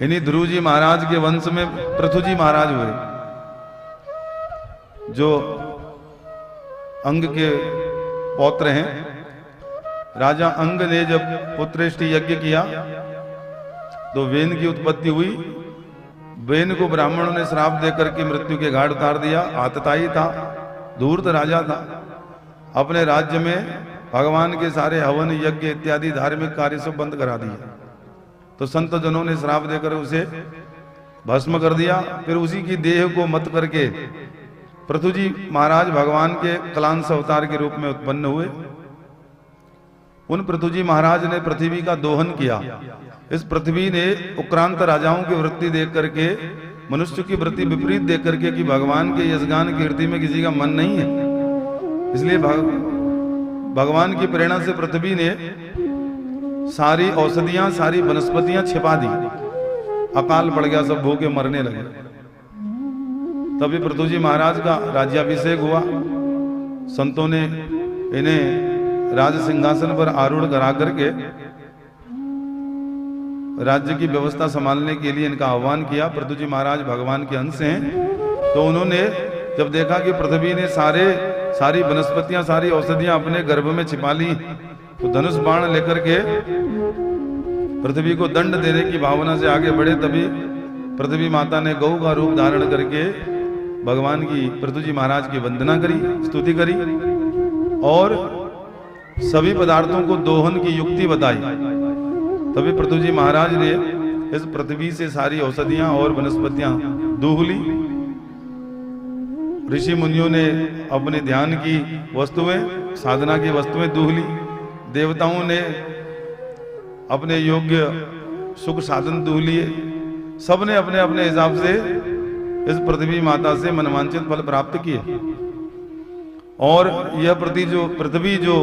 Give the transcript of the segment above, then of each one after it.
इन्हीं ध्रुव जी महाराज के वंश में पृथु जी महाराज हुए, जो अंग के पौत्र हैं। राजा अंग ने जब पुत्रेष्टि यज्ञ किया तो वेन की उत्पत्ति हुई। वेन को ब्राह्मणों ने श्राप देकर के मृत्यु के घाट उतार दिया। आतताई था, धूर्त राजा था। अपने राज्य में भगवान के सारे हवन यज्ञ इत्यादि धार्मिक कार्य सब बंद करा दिए। तो संत जनों ने श्राप देकर उसे भस्म कर दिया। फिर उसी की देह को मत करके पृथु जी महाराज भगवान के कलांश अवतार के रूप में उत्पन्न हुए। उन पृथु जी महाराज ने पृथ्वी का दोहन किया। इस पृथ्वी ने उक्रांत राजाओं की वृत्ति देख करके, मनुष्य की वृत्ति विपरीत देख करके कि भगवान के यशगान कीर्ति में किसी का मन नहीं है, इसलिए भगवान की प्रेरणा से पृथ्वी ने सारी औषधियां, सारी वनस्पतियां छिपा दी। अकाल पड़ गया, सब भूखे मरने लगे। तभी पृथु जी महाराज का राज्याभिषेक हुआ। संतों ने इन्हें राज सिंहासन पर आरूढ़ करा करके राज्य की व्यवस्था संभालने के लिए इनका आह्वान किया। पृथु जी महाराज भगवान के अंश हैं, तो उन्होंने जब देखा कि पृथ्वी ने सारी वनस्पतियां, सारी औषधियां अपने गर्भ में छिपा ली, तो धनुष बाण लेकर के पृथ्वी को दंड देने की भावना से आगे बढ़े। तभी पृथ्वी माता ने गौ का रूप धारण करके भगवान की, पृथु जी महाराज की वंदना करी, स्तुति करी और सभी पदार्थों को दोहन की युक्ति बताई। तभी पृथु जी महाराज ने इस पृथ्वी से सारी औषधियां और वनस्पतियां दूह ली। ऋषि मुनियों ने अपने ध्यान की वस्तुएं, साधना की वस्तुएं दूह ली। देवताओं ने अपने योग्य सुख साधन दूह लिए। सबने अपने अपने हिसाब से इस पृथ्वी माता से मनवांछित फल प्राप्त किए। और यह पृथ्वी जो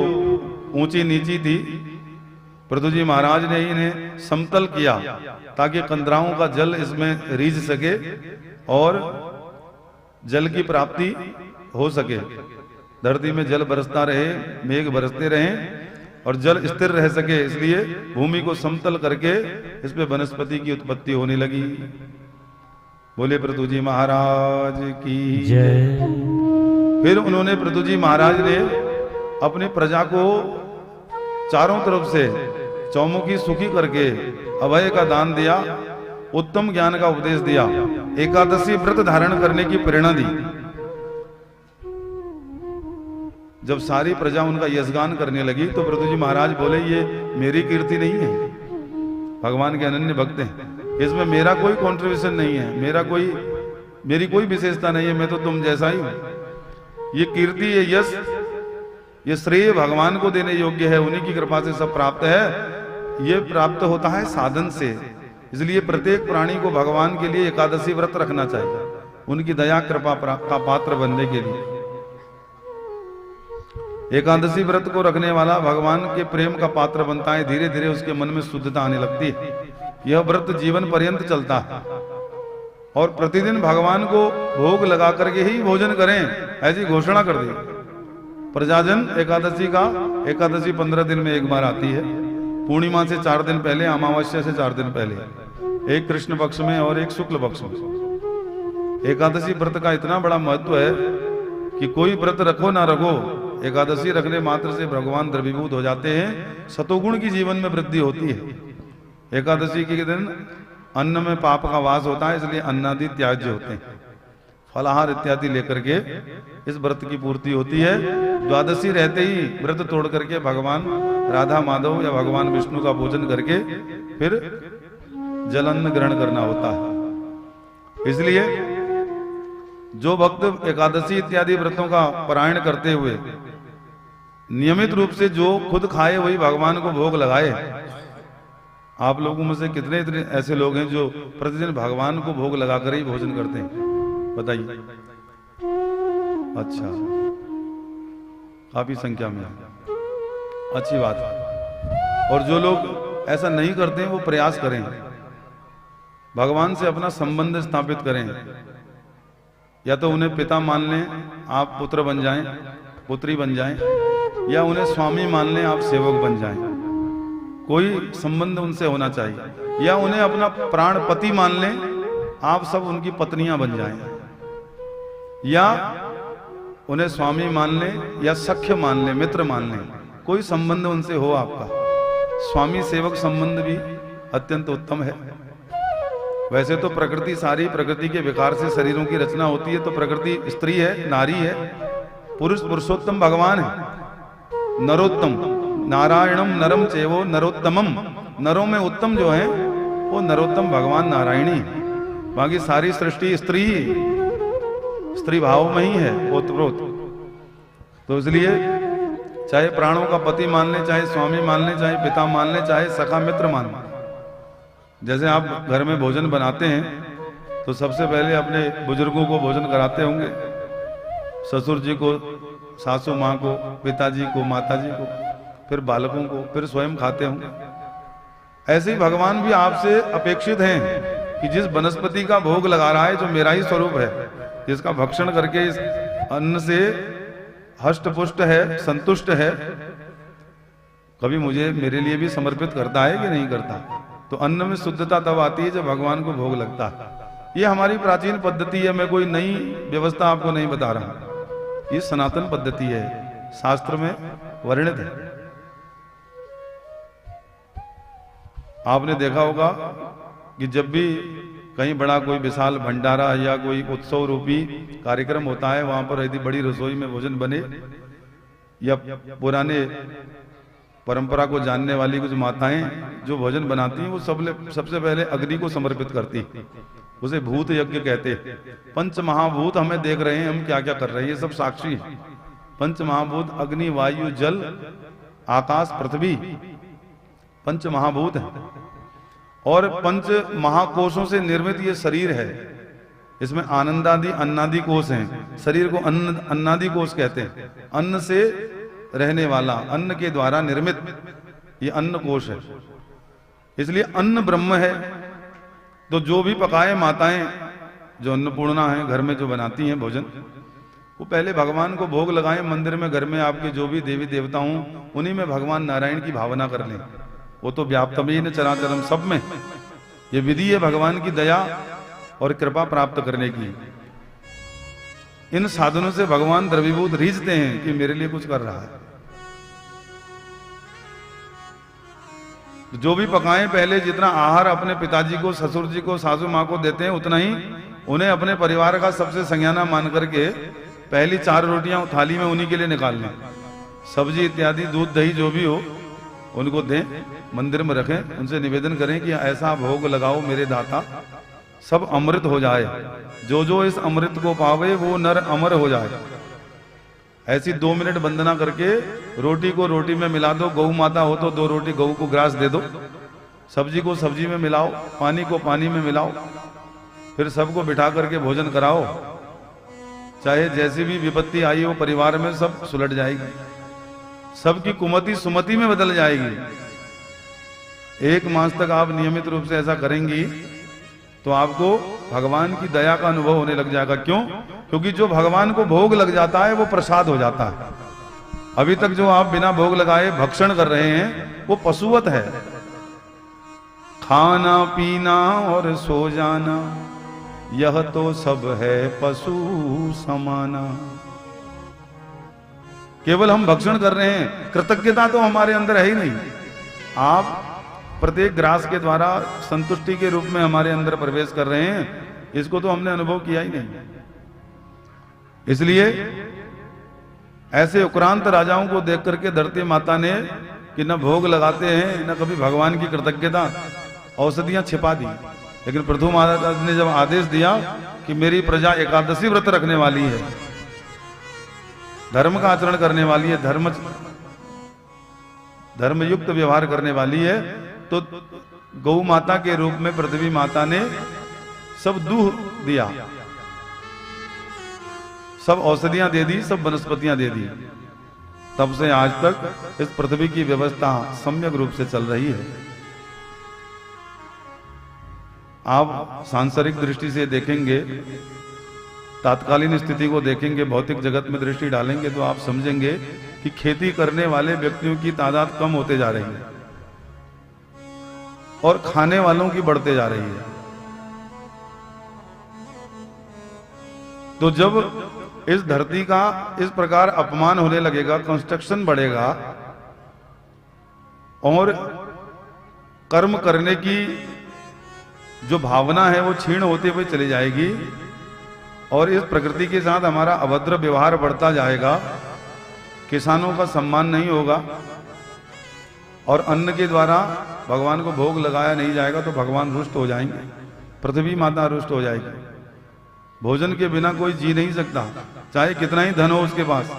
ऊंची नीची थी, पृथु जी महाराज ने इन्हें समतल किया ताकि कंदराओं का जल इसमें रीझ सके और जल की प्राप्ति हो सके। धरती में जल बरसता रहे, मेघ बरसते रहें और जल स्थिर रह सके, इसलिए भूमि को समतल करके इस पे वनस्पति की उत्पत्ति होने लगी। बोले पृथु जी महाराज की जय। फिर उन्होंने, पृथु जी महाराज ने अपनी प्रजा को चारों तरफ से चौमुखी सुखी करके अभय का दान दिया, उत्तम ज्ञान का उपदेश दिया, एकादशी व्रत धारण करने की प्रेरणा दी। जब सारी प्रजा उनका यशगान करने लगी तो पृथु जी महाराज बोले, ये मेरी कीर्ति नहीं है, भगवान के अनन्य भक्त हैं, इसमें मेरा कोई कंट्रीब्यूशन नहीं है, मेरी कोई विशेषता नहीं है, मैं तो तुम जैसा ही हूं। ये कीर्ति, ये यश, ये श्रेय भगवान को देने योग्य है, उन्हीं की कृपा से सब प्राप्त है। ये प्राप्त होता है साधन से। इसलिए प्रत्येक प्राणी को भगवान के लिए एकादशी व्रत रखना चाहिए, उनकी दया कृपा का पात्र बनने के लिए। एकादशी व्रत को रखने वाला भगवान के प्रेम का पात्र बनता है। धीरे धीरे उसके मन में शुद्धता आने लगती है। यह व्रत जीवन पर्यंत चलता है और प्रतिदिन भगवान को भोग लगा करके ही भोजन करें, ऐसी घोषणा कर दी। प्रजाजन एकादशी 15 दिन में एक बार आती है। पूर्णिमा से 4 दिन पहले, अमावस्या से 4 दिन पहले, एक कृष्ण पक्ष में और एक शुक्ल पक्ष में। एकादशी व्रत का इतना बड़ा महत्व है कि कोई व्रत रखो ना रखो, एकादशी रखने मात्र से भगवान द्रवीभूत हो जाते हैं, सतोगुण की जीवन में वृद्धि होती है। एकादशी के दिन अन्न में पाप का वास होता है, इसलिए अन्नादि त्याज्य होते हैं। फलाहार इत्यादि लेकर के इस व्रत की पूर्ति होती है। द्वादशी रहते ही व्रत तोड़ करके भगवान राधा माधव या भगवान विष्णु का पूजन करके फिर जलान्न ग्रहण करना होता है। इसलिए जो भक्त एकादशी इत्यादि व्रतों का पारायण करते हुए नियमित रूप से जो खुद खाए वही भगवान को भोग लगाए। आप लोगों में से कितने इतने ऐसे लोग हैं जो प्रतिदिन भगवान को भोग लगाकर ही भोजन करते हैं? बताइए। अच्छा, काफी संख्या में, अच्छी बात है। और जो लोग ऐसा नहीं करते हैं वो प्रयास करें, भगवान से अपना संबंध स्थापित करें। या तो उन्हें पिता मान लें, आप पुत्र बन जाएं, पुत्री बन जाएं, या उन्हें स्वामी मान लें, आप सेवक बन जाएं। कोई संबंध उनसे होना चाहिए, या उन्हें अपना प्राण पति मान लें, आप सब उनकी पत्नियां बन जाएं, या उन्हें स्वामी मान लें या सख्य मान लें, मित्र मान लें, कोई संबंध उनसे हो आपका। स्वामी सेवक संबंध भी अत्यंत उत्तम है। वैसे तो प्रकृति सारी प्रकृति के विकार से शरीरों की रचना होती है, तो प्रकृति स्त्री है, नारी है, पुरुष पुरुषोत्तम भगवान है, नरोत्तम नारायणम नरम चेवो नरोत्तमम, नरों में उत्तम जो है वो नरोत्तम भगवान नारायणी। बाकी सारी सृष्टि स्त्री भाव में ही है ओतप्रोत। तो इसलिए चाहे प्राणों का पति मान ले, चाहे स्वामी मान ले, चाहे पिता मान ले, चाहे सखा मित्र मान ले। जैसे आप घर में भोजन बनाते हैं तो सबसे पहले अपने बुजुर्गों को भोजन कराते होंगे, ससुर जी को, सासू माँ को, पिताजी को, माताजी को, फिर बालकों को, फिर स्वयं खाते होंगे। ऐसे ही भगवान भी आपसे अपेक्षित हैं कि जिस वनस्पति का भोग लगा रहा है, जो मेरा ही स्वरूप है, जिसका भक्षण करके इस अन्न से हष्ट पुष्ट है, संतुष्ट है, कभी मुझे मेरे लिए भी समर्पित करता है कि नहीं करता। तो अन्न में शुद्धता तब आती है जब भगवान को भोग लगता है। ये हमारी प्राचीन पद्धति है, मैं कोई नई व्यवस्था आपको नहीं बता रहा, ये सनातन पद्धति है, शास्त्र में वर्णित है। आपने देखा होगा कि जब भी कहीं बड़ा कोई विशाल भंडारा या कोई उत्सव रूपी कार्यक्रम होता है, वहां पर यदि बड़ी रसोई में भोजन बने, या पुराने परंपरा को जानने वाली कुछ माताएं जो भोजन बनाती हैं, वो सबसे पहले अग्नि को समर्पित करती, उसे भूत यज्ञ कहते। पंच महाभूत हमें देख रहे हैं, हम क्या क्या कर रहे हैं, ये सब साक्षी है। पंच महाभूत अग्नि, वायु, जल, आकाश, पृथ्वी, पंच महाभूत है। और पंच महाकोशों से निर्मित ये शरीर है। इसमें आनंदादि अन्नादि कोश हैं। शरीर को अन्नादि कोश कहते हैं। अन्न से रहने वाला, अन्न के द्वारा निर्मित ये अन्न कोश है। इसलिए अन्न ब्रह्म है। तो जो भी पकाए माताएं, जो अन्नपूर्णा है, घर में जो बनाती हैं भोजन, वो पहले भगवान को भोग लगाएं। मंदिर में, घर में आपके जो भी देवी देवता हों, उन्हीं में भगवान नारायण की भावना कर लें। वो तो व्याप्तमीन चराचरम, सब में ये विधि है भगवान की दया और कृपा प्राप्त करने की। इन साधनों से भगवान द्रवीभूत रीझते हैं कि मेरे लिए कुछ कर रहा है। जो भी पकाएं, पहले जितना आहार अपने पिताजी को, ससुर जी को, सासू माँ को देते हैं, उतना ही उन्हें अपने परिवार का सबसे संज्ञाना मान करके पहली 4 रोटियां थाली में उन्हीं के लिए निकाल लें। सब्जी इत्यादि, दूध दही जो भी हो उनको दें, मंदिर में रखें, उनसे निवेदन करें कि ऐसा भोग लगाओ मेरे दाता, सब अमृत हो जाए। जो जो इस अमृत को पावे वो नर अमर हो जाए। ऐसी 2 मिनट वंदना करके रोटी को रोटी में मिला दो। गौ माता हो तो 2 रोटी गऊ को ग्रास दे दो। सब्जी को सब्जी में मिलाओ, पानी को पानी में मिलाओ, फिर सबको बिठा करके भोजन कराओ। चाहे जैसी भी विपत्ति आई हो परिवार में, सब सुलट जाएगी, सबकी कुमति सुमति में बदल जाएगी। 1 मास तक आप नियमित रूप से ऐसा करेंगी तो आपको भगवान की दया का अनुभव होने लग जाएगा। क्यों? क्योंकि जो भगवान को भोग लग जाता है वो प्रसाद हो जाता है। अभी तक जो आप बिना भोग लगाए भक्षण कर रहे हैं वो पशुवत है। खाना पीना और सो जाना, यह तो सब है पशु समाना। केवल हम भक्षण कर रहे हैं, कृतज्ञता तो हमारे अंदर है ही नहीं। आप प्रत्येक ग्रास के द्वारा संतुष्टि के रूप में हमारे अंदर प्रवेश कर रहे हैं, इसको तो हमने अनुभव किया ही नहीं। इसलिए ऐसे उपरांत राजाओं को देख करके धरती माता ने कि न भोग लगाते हैं, न कभी भगवान की कृतज्ञता, औषधियां छिपा दी। लेकिन पृथु महाराज ने जब आदेश दिया कि मेरी प्रजा एकादशी व्रत रखने वाली है, धर्म का आचरण करने वाली है, धर्मयुक्त व्यवहार करने वाली है, तो गौ माता के रूप में पृथ्वी माता ने सब दूध दिया, सब औषधियां दे दी, सब वनस्पतियां दे दी। तब से आज तक इस पृथ्वी की व्यवस्था सम्यक रूप से चल रही है। आप सांसारिक दृष्टि से देखेंगे, तात्कालीन स्थिति को देखेंगे, भौतिक जगत में दृष्टि डालेंगे तो आप समझेंगे कि खेती करने वाले व्यक्तियों की तादाद कम होते जा रही है। और खाने वालों की बढ़ते जा रही है। तो जब इस धरती का इस प्रकार अपमान होने लगेगा, कंस्ट्रक्शन बढ़ेगा और कर्म करने की जो भावना है वो क्षीण होते हुए चली जाएगी और इस प्रकृति के साथ हमारा अभद्र व्यवहार बढ़ता जाएगा, किसानों का सम्मान नहीं होगा और अन्न के द्वारा भगवान को भोग लगाया नहीं जाएगा तो भगवान रुष्ट हो जाएंगे, पृथ्वी माता रुष्ट हो जाएगी। भोजन के बिना कोई जी नहीं सकता, चाहे कितना ही धन हो उसके पास।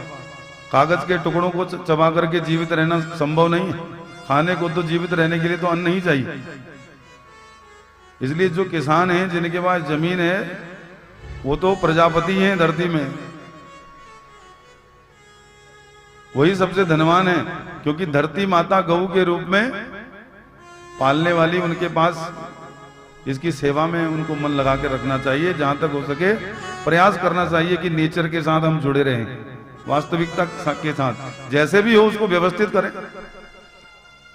कागज के टुकड़ों को चबा करके जीवित रहना संभव नहीं है, खाने को तो जीवित रहने के लिए तो अन्न ही चाहिए। इसलिए जो किसान हैं जिनके पास जमीन है वो तो प्रजापति हैं धरती में, वही सबसे धनवान है, क्योंकि धरती माता गऊ के रूप में पालने वाली, उनके पास इसकी सेवा में उनको मन लगा के रखना चाहिए। जहां तक हो सके प्रयास करना चाहिए कि नेचर के साथ हम जुड़े रहें, वास्तविकता के साथ, जैसे भी हो उसको व्यवस्थित करें।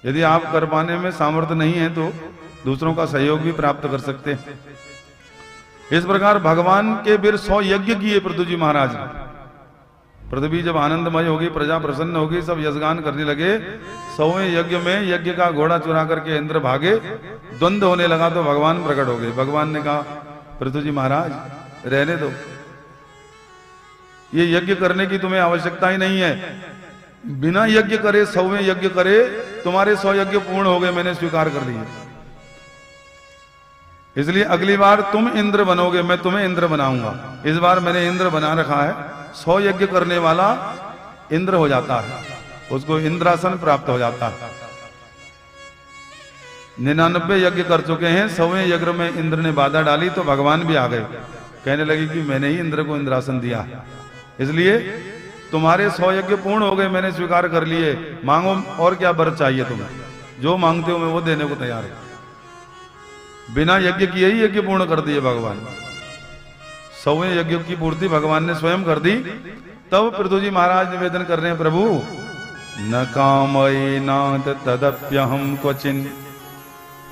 यदि आप कर पाने में सामर्थ्य नहीं है तो दूसरों का सहयोग भी प्राप्त कर सकते हैं। इस प्रकार भगवान के फिर 100 यज्ञ किए पृथ्वी जी महाराज ने। पृथ्वी जब आनंदमय होगी, प्रजा प्रसन्न होगी, सब यज्ञगान करने लगे। 100वें यज्ञ में यज्ञ का घोड़ा चुरा करके इंद्र भागे, द्वंद्व होने लगा तो भगवान प्रकट हो गए। भगवान ने कहा पृथ्वी जी महाराज रहने दो, ये यज्ञ करने की तुम्हें आवश्यकता ही नहीं है। बिना यज्ञ करे 100वें यज्ञ करे, तुम्हारे 100 यज्ञ पूर्ण हो गए, मैंने स्वीकार कर दिए। इसलिए अगली बार तुम इंद्र बनोगे, मैं तुम्हें इंद्र बनाऊंगा। इस बार मैंने इंद्र बना रखा है, 100 यज्ञ करने वाला इंद्र हो जाता है, उसको इंद्रासन प्राप्त हो जाता है। 99 यज्ञ कर चुके हैं, 100वें यज्ञ में इंद्र ने बाधा डाली तो भगवान भी आ गए, कहने लगे कि मैंने ही इंद्र को इंद्रासन दिया है, इसलिए तुम्हारे 100 यज्ञ पूर्ण हो गए, मैंने स्वीकार कर लिए। मांगो और क्या वर चाहिए तुम्हें, जो मांगते हो मैं वो देने को तैयार हूं। बिना यज्ञ किए ही यज्ञ पूर्ण कर दिए भगवान। 100वें यज्ञ की पूर्ति भगवान ने स्वयं कर दी। तब पृथ्वी जी महाराज निवेदन कर रहे हैं, प्रभु न कामयि नाथ तदप्यहम क्वचिन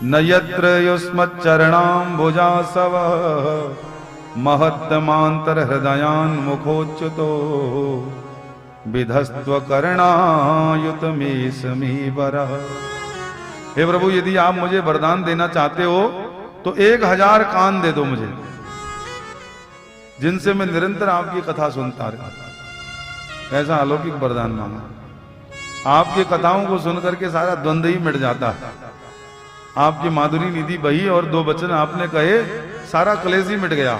न यत्र युष्मच्चरणाम्बुजासव महत्तमांतर हृदयान मुखोच्युतो विधस्त्व कर्णायुत में समीवर। हे प्रभु, यदि आप मुझे वरदान देना चाहते हो तो 1000 कान दे दो मुझे, जिनसे मैं निरंतर आपकी कथा सुनता रहूं। ऐसा अलौकिक वरदान मांगा। आपकी कथाओं को सुनकर के सारा द्वंद्व ही मिट जाता है। आपकी माधुरी निधि बही और 2 वचन आपने कहे, सारा क्लेश ही मिट गया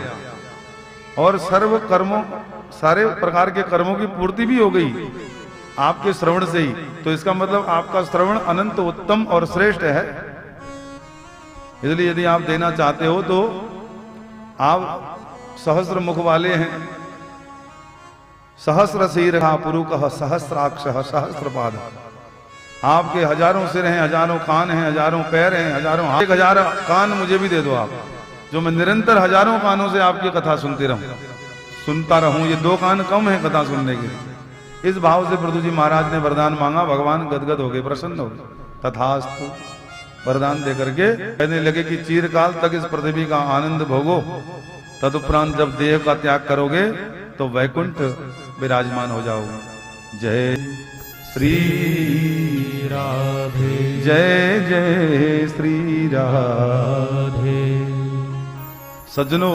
और सर्व कर्मों, सारे प्रकार के कर्मों की पूर्ति भी हो गई आपके श्रवण से ही। तो इसका मतलब आपका श्रवण अनंत उत्तम और श्रेष्ठ है। इसलिए यदि आप देना चाहते हो तो आप सहस्र मुख वाले हैं, सहस्र शीरः पुरुकः सहस्राक्षः सहस्रपाद। आपके हजारों सिर हैं, हजारों कान हैं, हजारों पैर हैं, हजारों हाथ। 1000 कान मुझे भी दे दो आप, जो मैं निरंतर हजारों कानों से आपकी कथा सुनता रहूं। ये 2 कान कम है कथा सुनने के। इस भाव से पृथ्वी जी महाराज ने वरदान मांगा। भगवान गदगद हो गए, प्रसन्न हो गए। तथास्तु वरदान दे करके कहने लगे कि चिरकाल तक इस पृथ्वी का आनंद भोगो, तदुपरांत जब देह का त्याग करोगे तो वैकुंठ विराजमान हो जाओगे। जय श्री राधे, जय जय श्री राधे। सज्जनों,